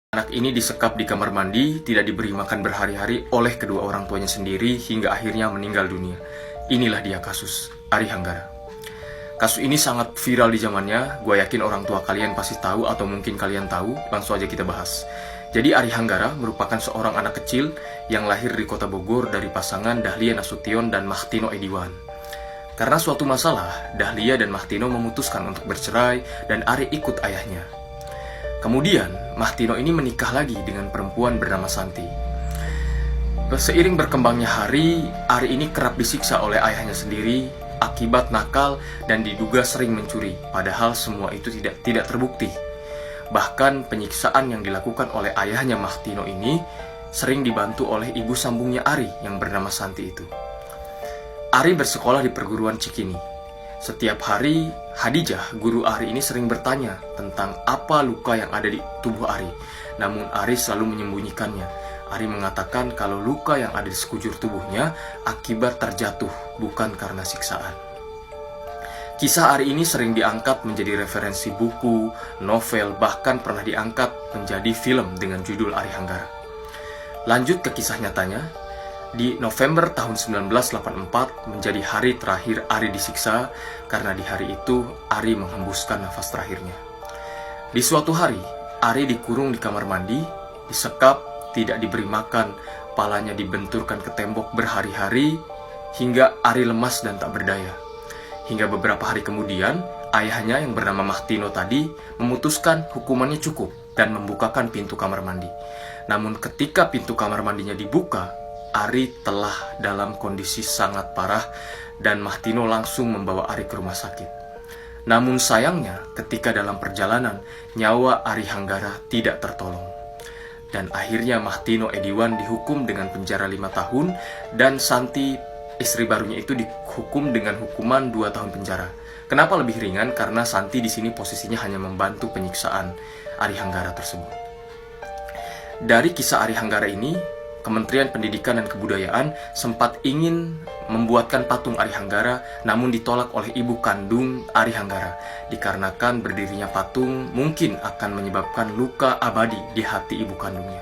Anak ini disekap di kamar mandi, tidak diberi makan berhari-hari oleh kedua orang tuanya sendiri hingga akhirnya meninggal dunia. Inilah dia kasus Ari Hanggara. Kasus ini sangat viral di zamannya, gue yakin orang tua kalian pasti tahu atau mungkin kalian tahu, langsung aja kita bahas. Jadi Ari Hanggara merupakan seorang anak kecil yang lahir di kota Bogor dari pasangan Dahlia Nasution dan Mahtino Ediwan. Karena suatu masalah, Dahlia dan Mahtino memutuskan untuk bercerai dan Ari ikut ayahnya. Kemudian, Mahtino ini menikah lagi dengan perempuan bernama Santi. Seiring berkembangnya hari, Ari ini kerap disiksa oleh ayahnya sendiri akibat nakal dan diduga sering mencuri, padahal semua itu tidak terbukti. Bahkan penyiksaan yang dilakukan oleh ayahnya Mahtino ini sering dibantu oleh ibu sambungnya Ari yang bernama Santi itu. Ari bersekolah di perguruan Cikini. Setiap hari, Hadijah, guru Ari ini sering bertanya tentang apa luka yang ada di tubuh Ari. Namun Ari selalu menyembunyikannya. Ari mengatakan kalau luka yang ada di sekujur tubuhnya akibat terjatuh, bukan karena siksaan. Kisah Ari ini sering diangkat menjadi referensi buku, novel, bahkan pernah diangkat menjadi film dengan judul Ari Hanggara. Lanjut ke kisah nyatanya. Di November tahun 1984 menjadi hari terakhir Ari disiksa karena di hari itu Ari menghembuskan nafas terakhirnya. Di suatu hari, Ari dikurung di kamar mandi, disekap, tidak diberi makan, palanya dibenturkan ke tembok berhari-hari hingga Ari lemas dan tak berdaya. Hingga beberapa hari kemudian, ayahnya yang bernama Mahtino tadi memutuskan hukumannya cukup dan membukakan pintu kamar mandi. Namun ketika pintu kamar mandinya dibuka, Ari telah dalam kondisi sangat parah dan Mahtino langsung membawa Ari ke rumah sakit. Namun sayangnya ketika dalam perjalanan nyawa Ari Hanggara tidak tertolong. Dan akhirnya Mahtino Ediwan dihukum dengan penjara 5 tahun dan Santi istri barunya itu dihukum dengan hukuman 2 tahun penjara. Kenapa lebih ringan? Karena Santi di sini posisinya hanya membantu penyiksaan Ari Hanggara tersebut. Dari kisah Ari Hanggara ini, Kementerian Pendidikan dan Kebudayaan sempat ingin membuatkan patung Ari Hanggara, namun ditolak oleh ibu kandung Ari Hanggara. Dikarenakan berdirinya patung mungkin akan menyebabkan luka abadi di hati ibu kandungnya.